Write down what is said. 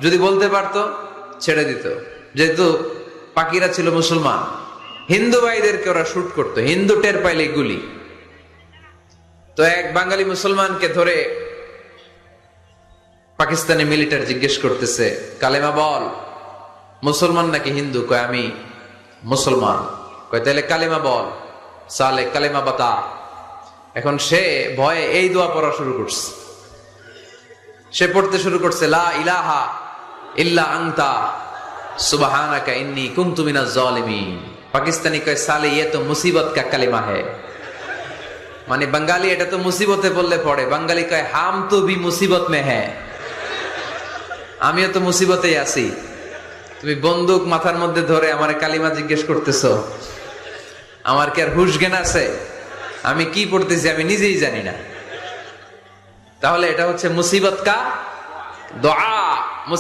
যদি বলতে পারতো ছেড়ে দিত, যেহেতু পাকিরা ছিল মুসলমান। হিন্দু ভাইদেরকে ওরা শুট করতো, হিন্দু টের পাইলে গুলি। তো এক বাঙালি মুসলমানকে ধরে পাকিস্তানি মিলিটারি জিজ্ঞেস করতেছে, কালেমা বল, মুসলমান নাকি হিন্দু? কয় আমি মুসলমান। কয় তাহলে কালেমা বল, সালে কালেমা বাতা। এখন সে ভয়ে এই দোয়া পড়া শুরু করছে। সে পড়তে শুরু করছে, লা ইলাহা ইল্লা আনতা সুবহানাকা ইন্নী কুনতু মিনাজ জালিমিন। পাকিস্তানি কয় সালে ये तो मुसीबत का कलिमा है। মানে বাঙালি এটা তো মুসিবতে বললে পড়ে, বাঙালি কয় হাম তো ভি মুসিবত মে হ্যাঁ, আমিও তো মুসিবতেই আছি। তুমি বন্দুক মাথার মধ্যে ধরে আমার কালিমা জিজ্ঞেস করতেছো, আমার কি আর হুশ জ্ঞান আছে? আমি কি পড়তেছি আমি নিজেই জানি না। তাহলে এটা হচ্ছে মুসিবত কা দোয়া।